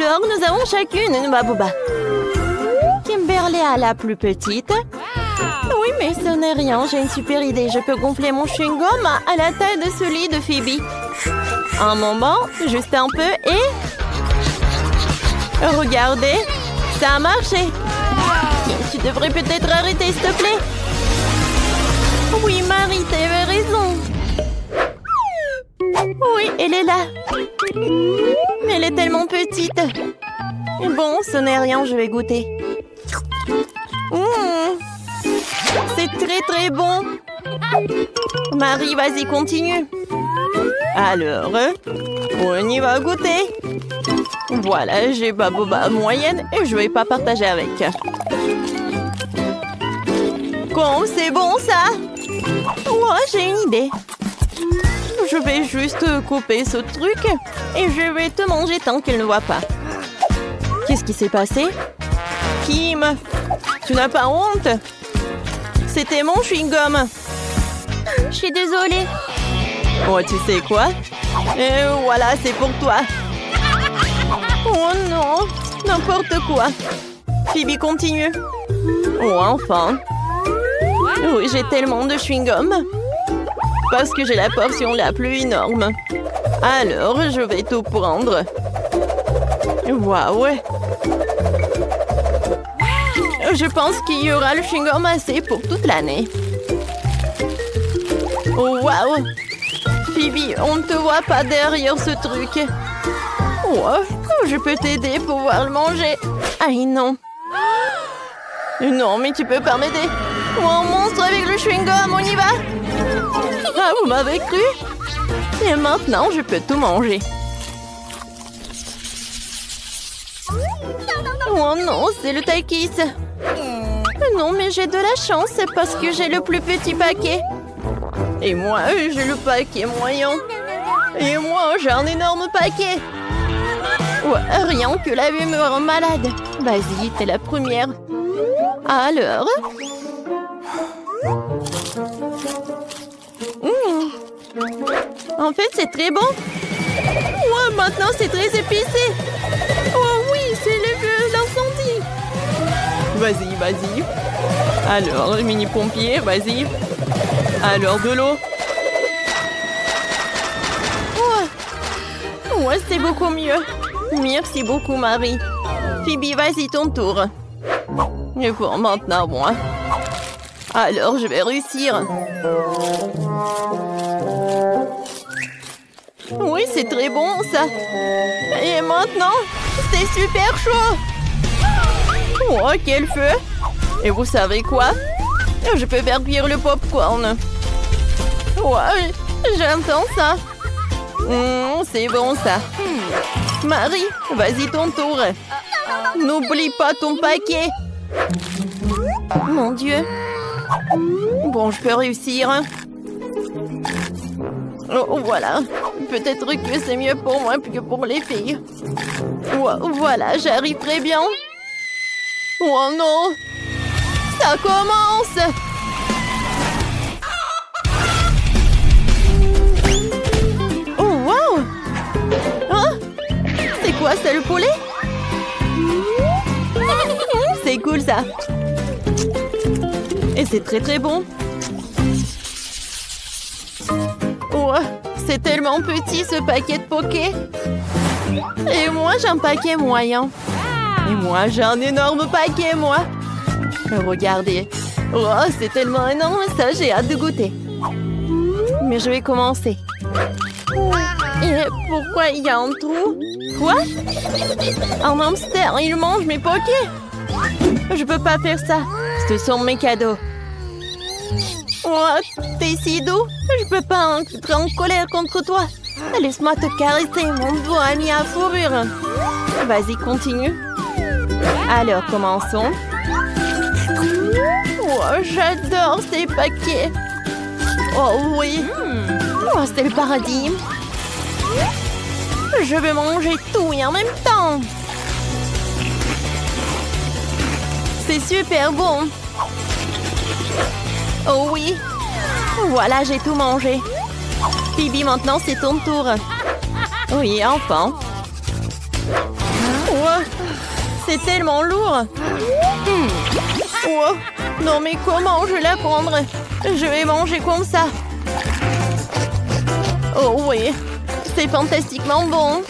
Alors, nous avons chacune une babouba. Kimberly a la plus petite. Oui, mais ce n'est rien. J'ai une super idée. Je peux gonfler mon chewing-gum à la taille de celui de Phoebe. Un moment, juste un peu et... Regardez, ça a marché. Tu devrais peut-être arrêter, s'il te plaît. Oui, Marie, t'avais raison. Oui, elle est là. Mais elle est tellement petite. Bon, ce n'est rien, je vais goûter. C'est très très bon. Marie, vas-y, continue. Alors, on y va goûter. Voilà, j'ai babouba moyenne et je vais pas partager avec. Comme c'est bon ça. Moi, j'ai une idée. Je vais juste couper ce truc et je vais te manger tant qu'elle ne voit pas. Qu'est-ce qui s'est passé? Kim, tu n'as pas honte? C'était mon chewing-gum. Je suis désolée. Oh, tu sais quoi? Et voilà, c'est pour toi. Oh non, n'importe quoi. Phoebe, continue. Oh, enfin. Oui, j'ai tellement de chewing-gum. Parce que j'ai la portion la plus énorme. Alors, je vais tout prendre. Waouh! Je pense qu'il y aura le chewing-gum assez pour toute l'année. Oh, waouh! Phoebe, on ne te voit pas derrière ce truc. Oh, je peux t'aider pour pouvoir le manger. Aïe, non. Non, mais tu peux pas m'aider. Oh, un monstre avec le chewing-gum, on y va? Ah, vous m'avez cru? Et maintenant, je peux tout manger. Oh non, c'est le Takis. Non, mais j'ai de la chance, c'est parce que j'ai le plus petit paquet. Et moi, j'ai le paquet moyen. Et moi, j'ai un énorme paquet. Ouais, rien que la vue me rend malade. Vas-y, t'es la première. Alors? En fait, c'est très bon. Ouais, maintenant, c'est très épicé. Oh oui, c'est l'incendie. Vas-y, vas-y. Alors, le mini-pompier, vas-y. Alors, de l'eau. Ouais, c'est beaucoup mieux. Merci beaucoup, Marie. Phoebe, vas-y, ton tour. Et bon, maintenant, moi. Alors, je vais réussir. Oui, c'est très bon, ça. Et maintenant, c'est super chaud. Oh, quel feu. Et vous savez quoi? Je peux faire cuire le popcorn. Ouais, j'entends ça. C'est bon, ça. Marie, vas-y, ton tour. N'oublie pas ton paquet. Mon Dieu. Bon, je peux réussir. Oh, voilà. Peut-être que c'est mieux pour moi que pour les filles. Voilà, j'arrive très bien. Oh non! Ça commence! Oh, wow! Hein? C'est quoi, c'est le poulet? C'est cool, ça. Et c'est très très bon. Oh, c'est tellement petit ce paquet de poké. Et moi, j'ai un paquet moyen. Et moi, j'ai un énorme paquet, moi. Regardez. Oh, c'est tellement énorme, ça, j'ai hâte de goûter. Mais je vais commencer. Et pourquoi il y a un trou? Quoi? Un hamster, il mange mes pokés. Je peux pas faire ça. Ce sont mes cadeaux. Oh, t'es si doux. Je peux pas être en colère contre toi. Laisse-moi te caresser, mon doigt ami à fourrure. Vas-y, continue. Alors, commençons. Oh, j'adore ces paquets. Oh oui. Oh, c'est le paradis. Je vais manger tout et en même temps. C'est super bon. Oh oui. Voilà, j'ai tout mangé. Phoebe, maintenant c'est ton tour. Oui, enfin. C'est tellement lourd. Wow. Non mais comment je la prendrai? Je vais manger comme ça. Oh oui, c'est fantastiquement bon.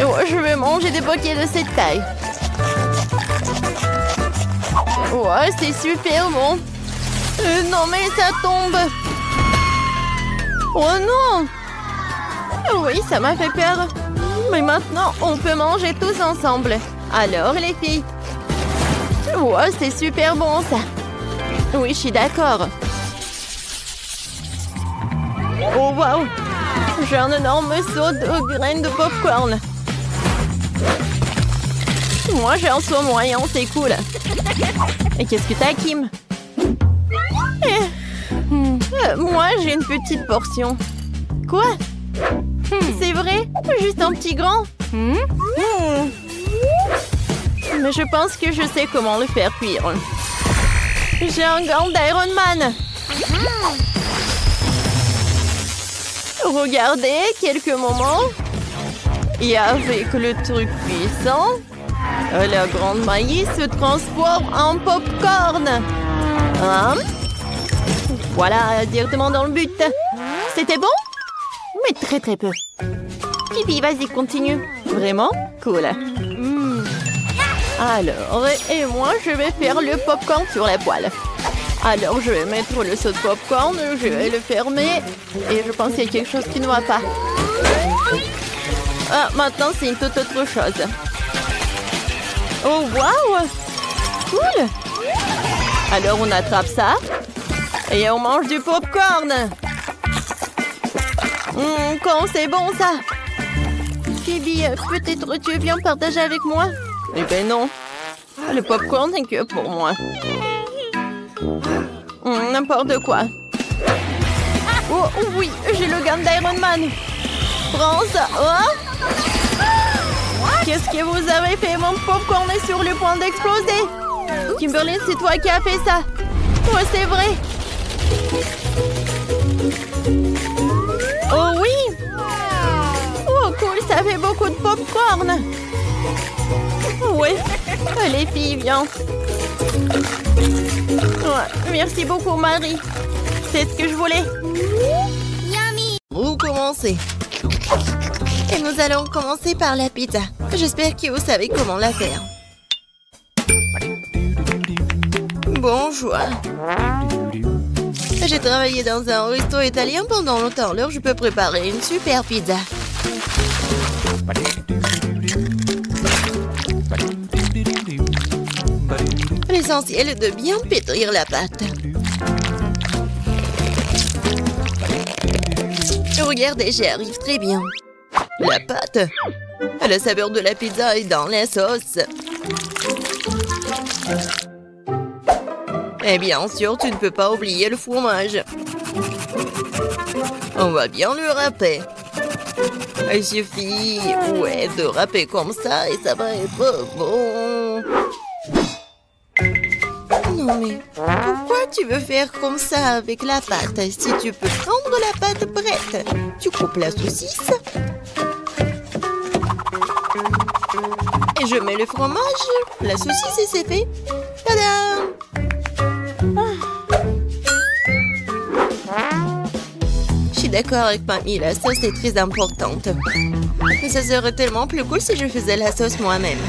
Oh, je vais manger des paquets de cette taille. Oh, c'est super bon. Non mais ça tombe. Oh non. Oui, ça m'a fait peur. Mais maintenant, on peut manger tous ensemble. Alors les filles. Oh, c'est super bon ça. Oui, je suis d'accord. Oh wow. J'ai un énorme seau de graines de popcorn. Moi, j'ai un seau moyen, c'est cool. Et qu'est-ce que t'as, Kim? Moi, j'ai une petite portion. Quoi? C'est vrai? Juste un petit grand? Mais je pense que je sais comment le faire cuire. J'ai un gant d'Iron Man. Regardez, quelques moments. Et avec le truc puissant, la grande maïs se transforme en popcorn. Hein? Voilà, directement dans le but. C'était bon? Mais très très peu. Pipi, vas-y, continue. Vraiment? Cool. Alors, et moi, je vais faire le popcorn sur la poêle. Alors, je vais mettre le seau de popcorn, je vais le fermer. Et je pense qu'il y a quelque chose qui ne va pas. Ah, maintenant, c'est une toute autre chose. Oh, waouh! Cool! Alors, on attrape ça. Et on mange du popcorn. Quand c'est bon, ça. Phoebe, peut-être tu veux bien partager avec moi? Eh ben non. Le popcorn n'est que pour moi. N'importe quoi. Oh oui, j'ai le gant d'Iron Man. Prends ça. Oh. Qu'est-ce que vous avez fait? Mon popcorn est sur le point d'exploser. Kimberly, c'est toi qui as fait ça. Oh, c'est vrai. Oh oui. Oh cool, ça fait beaucoup de popcorn. Oui, les filles, viens. Ouais, merci beaucoup, Marie. C'est ce que je voulais. Yummy. Vous commencez. Et nous allons commencer par la pizza. J'espère que vous savez comment la faire. Bonjour. J'ai travaillé dans un resto italien pendant longtemps. Alors, je peux préparer une super pizza. L'essentiel est de bien pétrir la pâte. Regardez, j'y arrive très bien. La pâte, la saveur de la pizza est dans la sauce. Et bien sûr, tu ne peux pas oublier le fromage. On va bien le râper. Il suffit, de râper comme ça et ça va être bon. Non mais, pourquoi tu veux faire comme ça avec la pâte? Si tu peux prendre la pâte prête, tu coupes la saucisse. Et je mets le fromage, la saucisse et c'est fait. Tada! Je suis d'accord avec mamie, la sauce est très importante. Mais ça serait tellement plus cool si je faisais la sauce moi-même.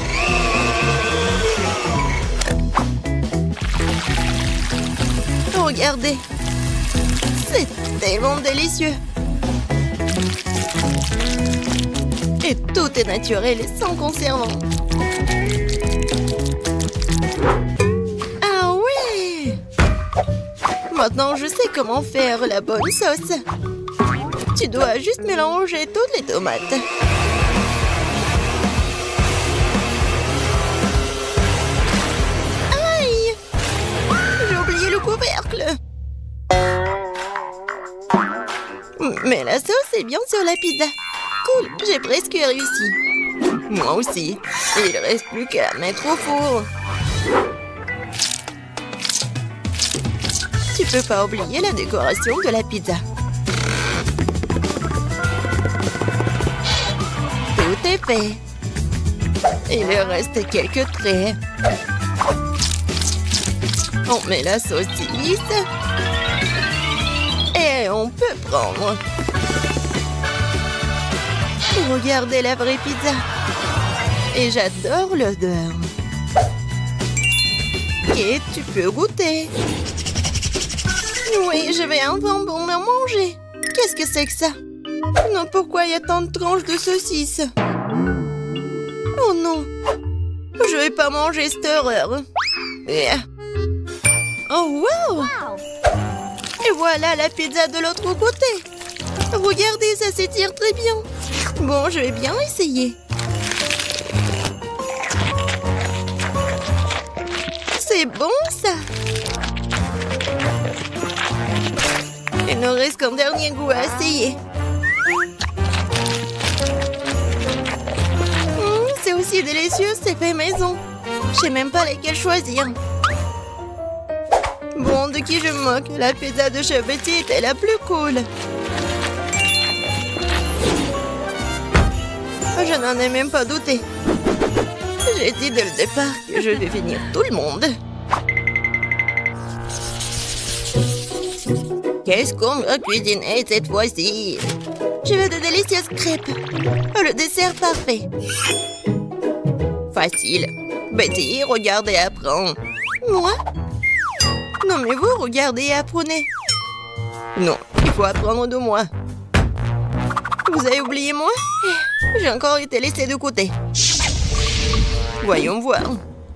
Regardez, c'est tellement délicieux. Et tout est naturel et sans conservant. Ah ouais! Maintenant, je sais comment faire la bonne sauce. Tu dois juste mélanger toutes les tomates. Aïe! J'ai oublié le couvercle. Mais la sauce est bien sur la pizza. Cool, j'ai presque réussi. Moi aussi. Il ne reste plus qu'à la mettre au four. Tu peux pas oublier la décoration de la pizza. Tout est fait. Il reste quelques traits. On met la saucisse. Et on peut prendre. Regardez la vraie pizza. Et j'adore l'odeur. Et tu peux goûter. Oui, je vais enfin pour me manger. Qu'est-ce que c'est que ça? Non, pourquoi il y a tant de tranches de saucisses? Oh non. Je vais pas manger cette horreur. Oh, wow! Et voilà la pizza de l'autre côté. Regardez, ça s'étire très bien. Bon, je vais bien essayer. C'est bon, ça. Il nous reste qu'un dernier goût à essayer. C'est aussi délicieux, c'est fait maison. Je sais même pas lesquels choisir. Bon, de qui je me moque? La pizza de Chef Betty était la plus cool. Je n'en ai même pas douté. J'ai dit dès le départ que je vais finir tout le monde. Qu'est-ce qu'on va cuisiner cette fois-ci? Je veux de délicieuses crêpes. Le dessert parfait. Facile. Betty, regarde et apprends. Moi? Non, mais vous, regardez et apprenez. Non, il faut apprendre de moi. Vous avez oublié moi? J'ai encore été laissée de côté. Voyons voir.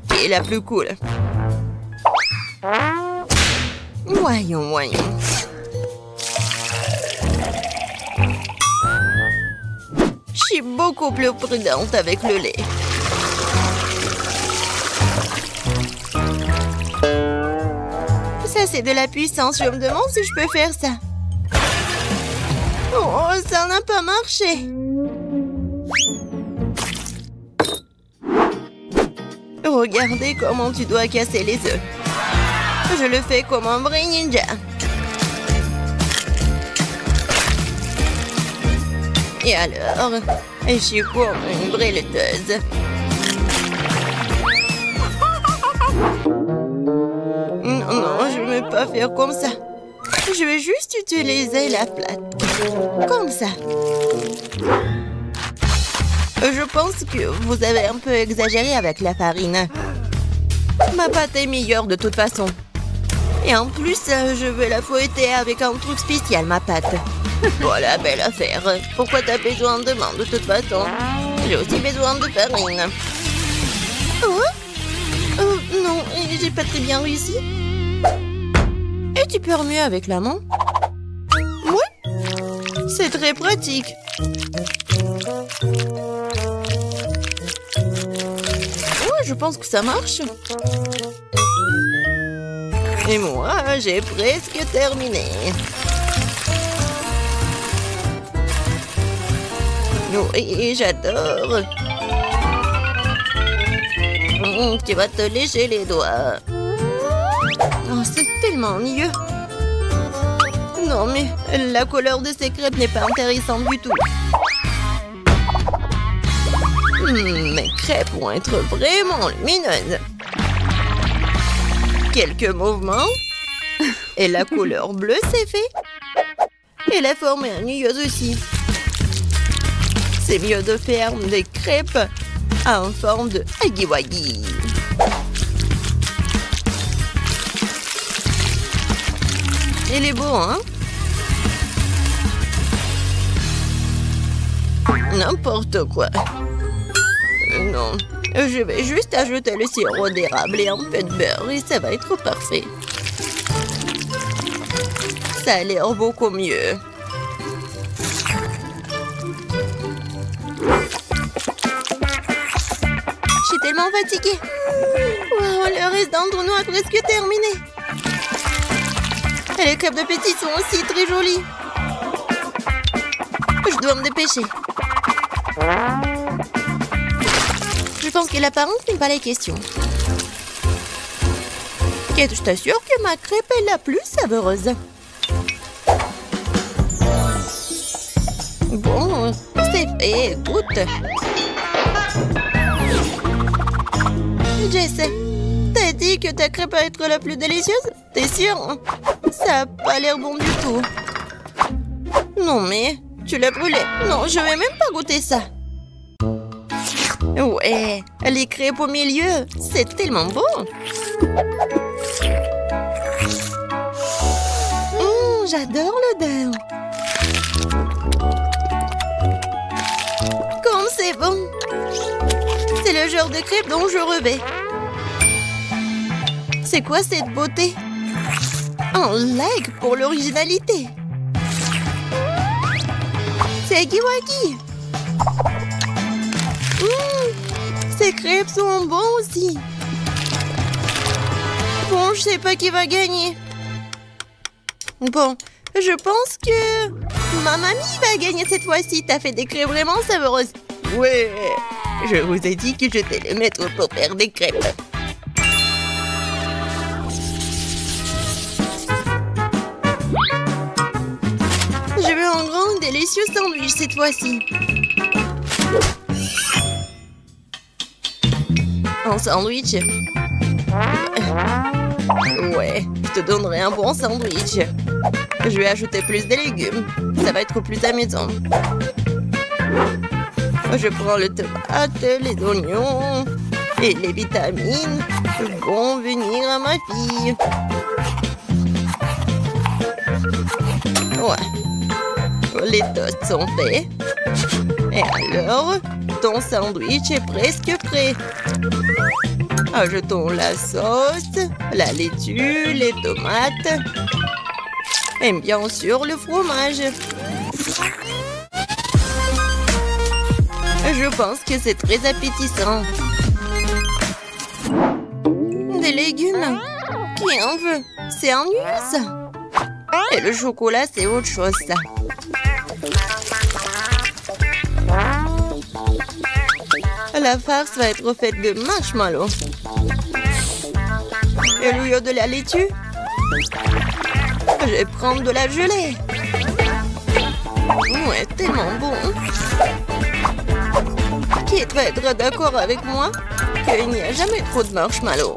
Qui est la plus cool? Voyons. Je suis beaucoup plus prudente avec le lait. Ça, c'est de la puissance. Je me demande si je peux faire ça. Oh, ça n'a pas marché. Regardez comment tu dois casser les œufs. Je le fais comme un vrai ninja. Et alors, je suis comme une vraie laiteuse. Non, je ne vais pas faire comme ça. Je vais juste utiliser la plate. Comme ça. Je pense que vous avez un peu exagéré avec la farine. Ma pâte est meilleure de toute façon. Et en plus, je vais la fouetter avec un truc spécial, ma pâte. Voilà, belle affaire. Pourquoi t'as besoin de main de toute façon? J'ai aussi besoin de farine. Oh? Non, j'ai pas très bien réussi. Et tu peux mieux avec la main? Oui, c'est très pratique. Ouais, je pense que ça marche. Et moi, j'ai presque terminé. Oui, j'adore. Tu vas te lécher les doigts. Oh, c'est tellement ennuyeux. Non, mais la couleur de ces crêpes n'est pas intéressante du tout. Mes crêpes vont être vraiment lumineuses. Quelques mouvements. Et la couleur bleue, c'est fait. Et la forme est ennuyeuse aussi. C'est mieux de faire des crêpes en forme de huggy-wuggy. Il est beau, hein? N'importe quoi. Non, je vais juste ajouter le sirop d'érable et un peu de beurre et ça va être parfait. Ça a l'air beaucoup mieux. Je suis tellement fatiguée. Wow, le reste d'entre nous a presque terminé. Et les crêpes de Betty sont aussi très jolies. Je dois me dépêcher. Je pense que l'apparence n'est pas la question. Et je t'assure que ma crêpe est la plus savoureuse. Bon, c'est fait, écoute. Jess, t'as dit que ta crêpe va être la plus délicieuse? T'es sûre? Ça a pas l'air bon du tout. Non mais, tu l'as brûlé. Non, je vais même pas goûter ça. Ouais, les crêpes au milieu, c'est tellement bon. J'adore l'odeur. Comme c'est bon. C'est le genre de crêpe dont je rêvais. C'est quoi cette beauté? Un like pour l'originalité. C'est Giwagi. Ces crêpes sont bons aussi. Bon, je sais pas qui va gagner. Bon, je pense que ma mamie va gagner cette fois-ci. T'as fait des crêpes vraiment savoureuses. Ouais, je vous ai dit que j'étais le maître pour faire des crêpes. Je veux un grand délicieux sandwich cette fois-ci. Un sandwich? Ouais, je te donnerai un bon sandwich. Je vais ajouter plus de légumes. Ça va être plus amusant. Je prends le tomate, les oignons et les vitamines vont venir à ma fille. Ouais. Les toasts sont faits. Et alors, ton sandwich est presque prêt. Ajoutons la sauce, la laitue, les tomates et bien sûr le fromage. Je pense que c'est très appétissant. Des légumes? Qui en veut? C'est ennuyeux ça. Et le chocolat, c'est autre chose ça. La farce va être faite de marshmallows. Et au lieu de la laitue, je vais prendre de la gelée. Ouais, tellement bon. Qui va être d'accord avec moi qu'il n'y a jamais trop de marshmallows?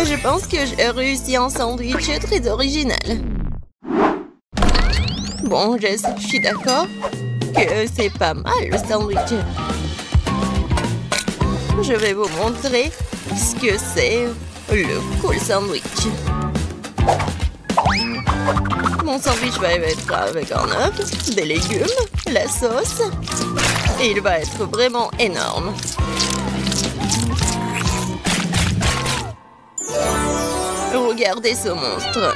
Je pense que j'ai réussi un sandwich très original. Bon, Jess, je suis d'accord que c'est pas mal le sandwich. Je vais vous montrer ce que c'est le cool sandwich. Mon sandwich va être avec un œuf, des légumes, la sauce. Et il va être vraiment énorme. Regardez ce monstre.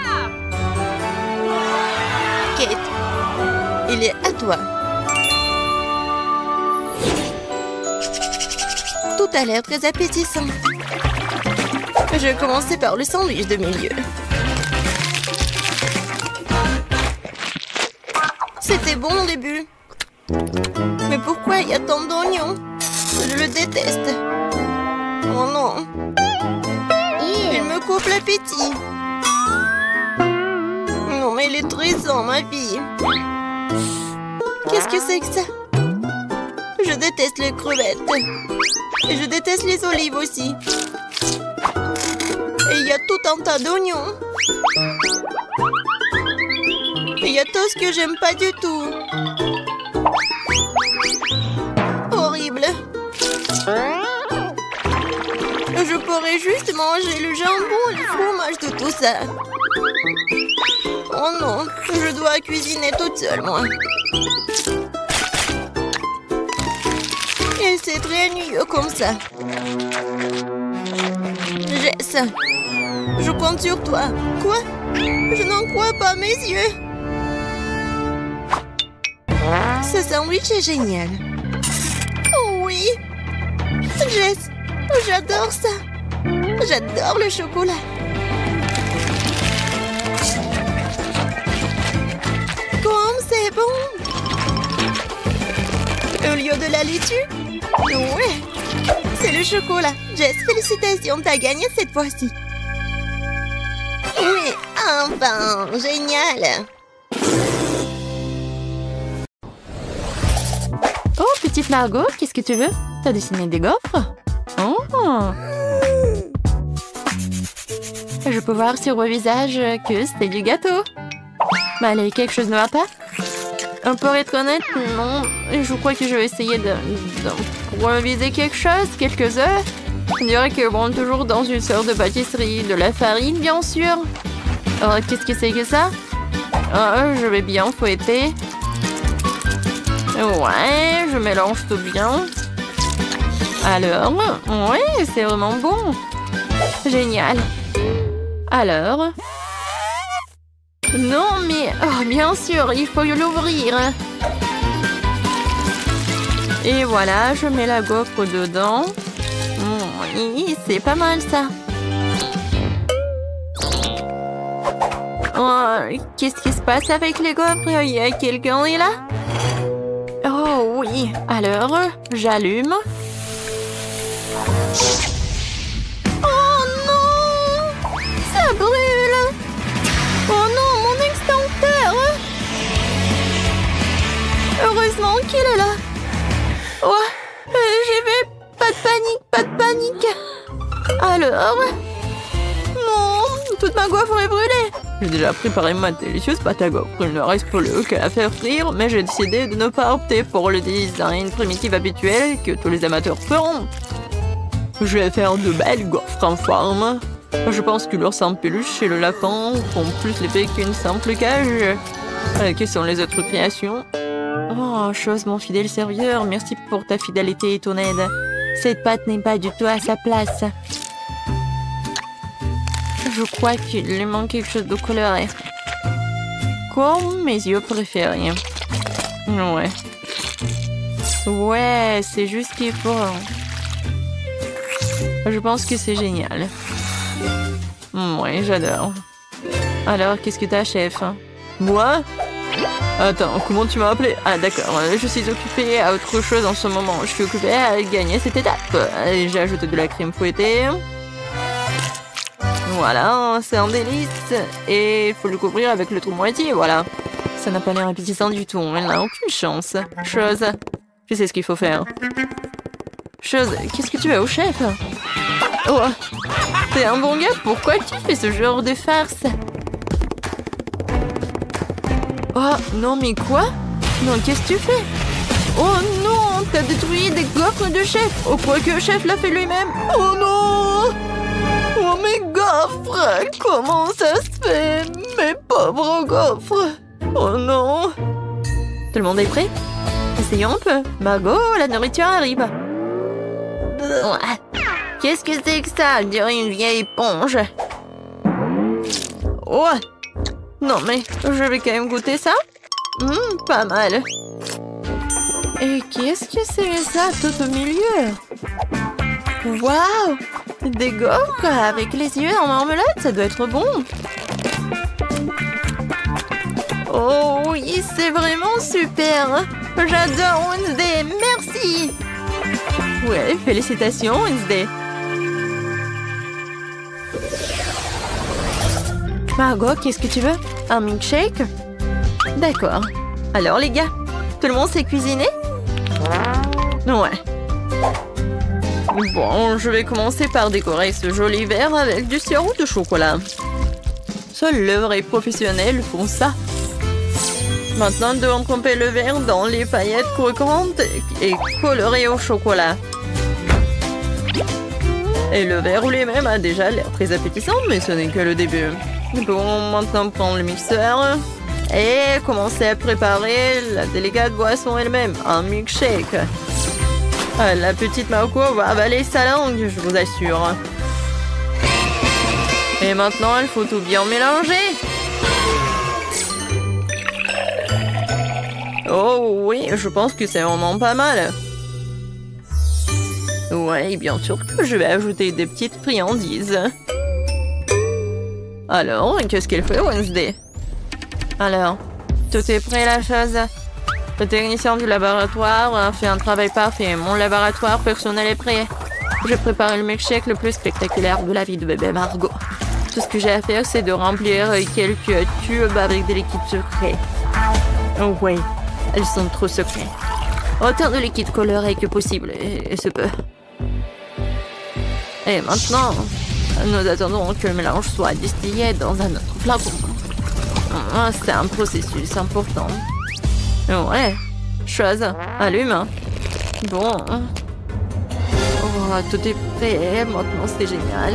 Kate, il est à toi. Tout a l'air très appétissant. Je vais commencer par le sandwich de milieu. C'était bon au début. Mais pourquoi il y a tant d'oignons? Je le déteste. Oh non. Il me coupe l'appétit. Non, mais il est triste, ma fille. Qu'est-ce que c'est que ça? Je déteste les crevettes. Et je déteste les olives aussi. Et il y a tout un tas d'oignons. Et il y a tout ce que j'aime pas du tout. Horrible. Je pourrais juste manger le jambon et le fromage de tout ça. Oh non, je dois cuisiner toute seule, moi. Et c'est très ennuyeux comme ça. Jess, je compte sur toi. Quoi? Je n'en crois pas mes yeux. Ce sandwich est génial. Oh oui. Jess, j'adore ça. J'adore le chocolat. Comme c'est bon. Au lieu de la laitue? Ouais. C'est le chocolat. Jess, félicitations, t'as gagné cette fois-ci. Oui, enfin, génial. Petite Margot, qu'est-ce que tu veux? T'as dessiné des gaufres? Oh! Je peux voir sur vos visages que c'est du gâteau. Mais allez, quelque chose ne va pas? Pour être honnête, non. Je crois que je vais essayer d'improviser quelque chose, quelques œufs. On dirait que bon, toujours dans une sorte de pâtisserie, de la farine, bien sûr. Alors, qu'est-ce que c'est que ça? Je vais bien fouetter. Ouais, je mélange tout bien. Alors, ouais, c'est vraiment bon. Génial. Alors... Non, mais... Oh, bien sûr, il faut l'ouvrir. Et voilà, je mets la gaufre dedans. Oui, c'est pas mal, ça. Oh, qu'est-ce qui se passe avec les gaufres? Il y a quelqu'un est là? Oh, oui. Alors, j'allume. Oh, non! Ça brûle! Oh non, mon extincteur! Heureusement qu'il est là. Oh, j'y vais. Pas de panique. Alors? Non, toute ma gaufre est brûlée. J'ai déjà préparé ma délicieuse pâte à gaufre. Il ne reste plus qu'à la faire frire, mais j'ai décidé de ne pas opter pour le design primitif habituel que tous les amateurs feront. Je vais faire de belles gaufres en forme. Je pense que l'ours en peluche et le lapin font plus l'effet qu'une simple cage. Quelles sont les autres créations? Oh, chose, mon fidèle serviteur, merci pour ta fidélité et ton aide. Cette pâte n'est pas du tout à sa place. Je crois qu'il lui manque quelque chose de coloré. Comme mes yeux préférés. Ouais. Ouais, c'est juste ce qu'il faut. Je pense que c'est génial. Ouais, j'adore. Alors, qu'est-ce que t'as, chef? Moi? Attends, comment tu m'as appelé? Ah, d'accord, je suis occupée à autre chose en ce moment. Je suis occupée à gagner cette étape. J'ai ajouté de la crème fouettée. Voilà, c'est un délice. Et il faut le couvrir avec l'autre moitié, voilà. Ça n'a pas l'air appétissant du tout, elle n'a aucune chance. Chose, je sais ce qu'il faut faire. Chose, qu'est-ce que tu as au chef? Oh, t'es un bon gars, pourquoi tu fais ce genre de farce? Oh, non, mais quoi? Non, qu'est-ce que tu fais? Oh non, t'as détruit des gaufres de chef. Oh, quoi que le chef l'a fait lui-même. Oh non! Oh, mes gaufres! Comment ça se fait? Mes pauvres gaufres! Oh non! Tout le monde est prêt? Essayons un peu. Margot, la nourriture arrive. Qu'est-ce que c'est que ça? On dirait une vieille éponge. Oh! Non, mais je vais quand même goûter ça. Pas mal. Et qu'est-ce que c'est ça tout au milieu? Waouh! Des gaufres avec les yeux en marmelade, ça doit être bon. Oh oui, c'est vraiment super. J'adore Wednesday, merci. Ouais, félicitations Wednesday. Margot, qu'est-ce que tu veux? Un milkshake? D'accord. Alors les gars, tout le monde sait cuisiner? Ouais. Bon, je vais commencer par décorer ce joli verre avec du sirop de chocolat. Seuls les vrais professionnels font ça. Maintenant, nous devons tremper le verre dans les paillettes croquantes et colorées au chocolat. Et le verre lui-même a déjà l'air très appétissant, mais ce n'est que le début. Bon, maintenant prendre le mixeur et commencer à préparer la délicate boisson elle-même, un milkshake. La petite Margot va avaler sa langue, je vous assure. Et maintenant, il faut tout bien mélanger. Oh oui, je pense que c'est vraiment pas mal. Ouais, bien sûr que je vais ajouter des petites friandises. Alors, qu'est-ce qu'elle fait, Wednesday? Alors, tout est prêt, la chose? Le technicien du laboratoire a fait un travail parfait. Mon laboratoire personnel est prêt. Je prépare le milkshake le plus spectaculaire de la vie de bébé Margot. Tout ce que j'ai à faire, c'est de remplir quelques tubes avec des liquides secrets. Oh oui, elles sont trop secrets. Autant de liquide coloré que possible, et ce peu. Et maintenant, nous attendons que le mélange soit distillé dans un autre flacon. C'est un processus important. Ouais, chose, allume. Bon. Oh, tout est prêt, maintenant c'est génial.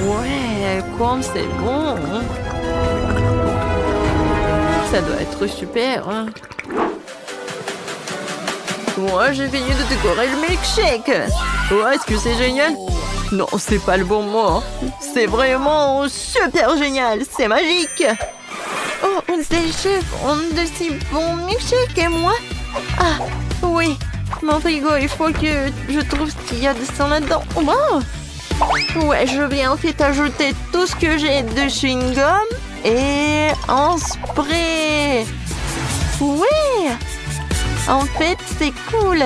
Ouais, comme c'est bon. Ça doit être super. Moi, j'ai fini de décorer le milkshake. Ouais, est-ce que c'est génial? Non, c'est pas le bon mot. C'est vraiment super génial. C'est magique. Oh, ces chefs ont de si bons milkshakes et moi? Ah, oui. Mon frigo, il faut que je trouve ce qu'il y a de sang là-dedans. Wow. Ouais, je vais en fait ajouter tout ce que j'ai de chewing-gum et un spray. Ouais. En fait, c'est cool.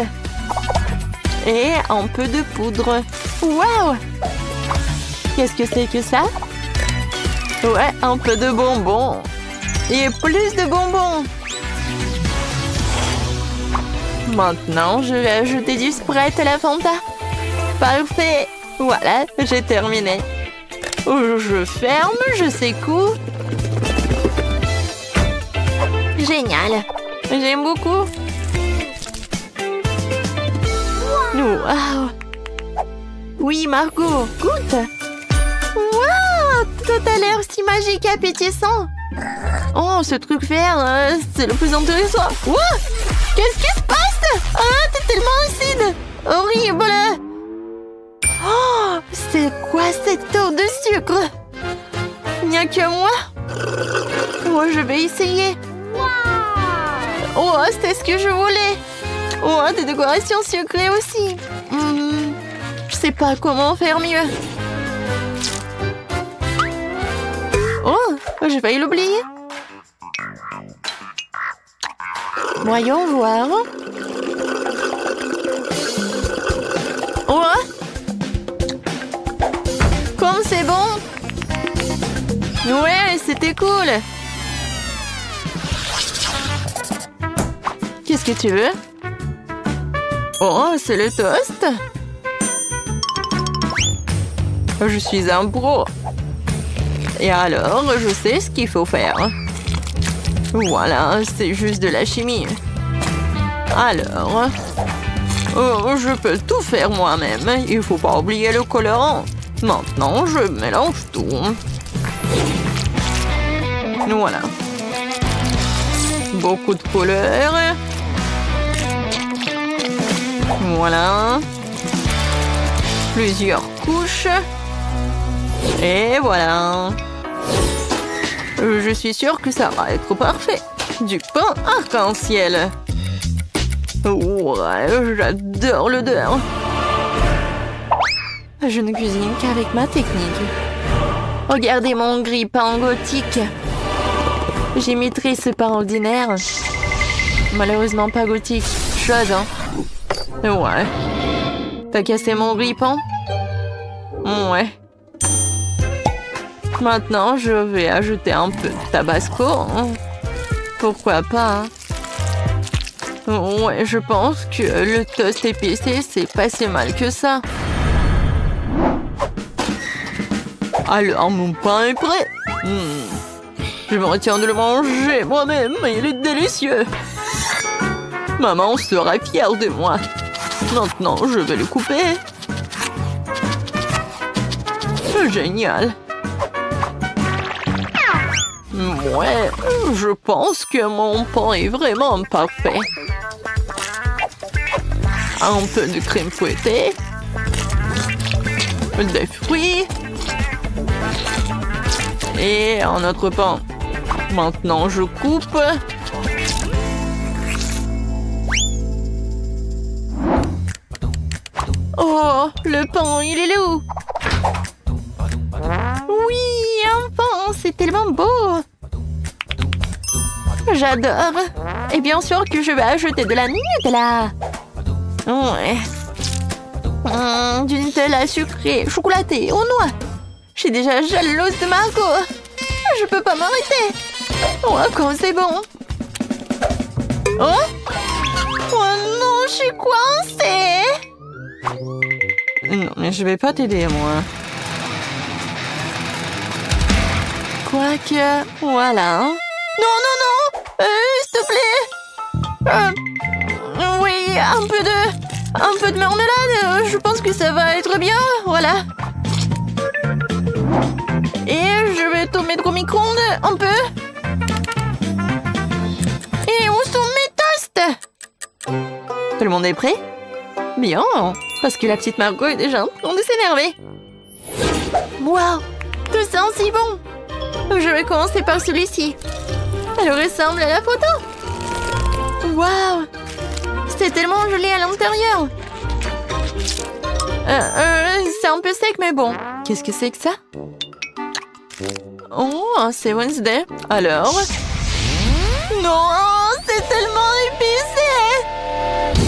Et un peu de poudre. Waouh! Qu'est-ce que c'est que ça? Ouais, un peu de bonbons. Et plus de bonbons. Maintenant, je vais ajouter du Sprite à la Fanta. Parfait. Voilà, j'ai terminé. Je ferme, je secoue. Génial. J'aime beaucoup. Wow. Oui, Margot, goûte. Wow, tout a l'air si magique et appétissant. Oh, ce truc vert, c'est le plus intéressant. Wow, qu'est-ce qui se passe? Ah, t'es tellement acide. Horrible. Oh, c'est quoi cette eau de sucre? Il n'y a que moi. Oh, je vais essayer. Oh, c'est ce que je voulais. Oh, des décorations sucrées aussi. Je sais pas comment faire mieux. Oh, j'ai failli l'oublier. Voyons voir. Oh, comme c'est bon. Ouais, c'était cool. Qu'est-ce que tu veux? Oh, c'est le toast. Je suis un pro. Et alors, je sais ce qu'il faut faire. Voilà, c'est juste de la chimie. Alors, je peux tout faire moi-même. Il faut pas oublier le colorant. Maintenant, je mélange tout. Voilà. Beaucoup de couleurs. Voilà. Plusieurs couches. Et voilà. Je suis sûre que ça va être parfait. Du pain arc-en-ciel. Ouais, j'adore l'odeur. Je ne cuisine qu'avec ma technique. Regardez mon grille-pain gothique. J'imiterai ce pain ordinaire. Malheureusement pas gothique. Chose, hein. Ouais. T'as cassé mon grille-pain? Ouais. Maintenant, je vais ajouter un peu de tabasco. Pourquoi pas, hein? Ouais, je pense que le toast épicé, c'est pas si mal que ça. Alors, mon pain est prêt. Je me retiens de le manger moi-même. Il est délicieux. Maman sera fière de moi. Maintenant, je vais le couper. Génial. Ouais, je pense que mon pain est vraiment parfait. Un peu de crème fouettée. Des fruits. Et un autre pain. Maintenant, je coupe. Oh, le pain, il est où? Oui, un pain, c'est tellement beau. J'adore. Et bien sûr que je vais ajouter de la Nutella. Ouais. Du Nutella sucré, chocolaté, aux noix. Je suis déjà jalouse de Margot. Je peux pas m'arrêter. Oh, comme c'est bon. Oh? Oh non, je suis coincée! Non, mais je vais pas t'aider, moi. Quoique, voilà. Non, non, non! S'il te plaît! Oui, un peu de marmelade. Je pense que ça va être bien. Voilà. Et je vais te mettre au micro-ondes un peu. Et où sont mes toasts? Tout le monde est prêt? Bien, parce que la petite Margot est déjà en train de s'énerver. Waouh, tout ça c'est bon. Je vais commencer par celui-ci. Elle ressemble à la photo. Waouh, c'est tellement joli à l'intérieur. C'est un peu sec, mais bon. Qu'est-ce que c'est que ça? Oh, c'est Wednesday. Alors? Non, c'est tellement épicé.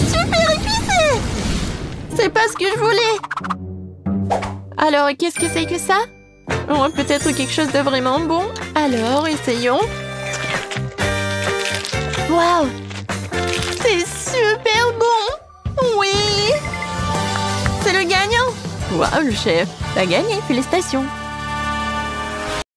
Super épicé. C'est pas ce que je voulais. Alors, qu'est-ce que c'est que ça? Oh, peut-être quelque chose de vraiment bon. Alors, essayons. Waouh! C'est super bon! Oui! C'est le gagnant! Waouh, le chef! T'as gagné, félicitations!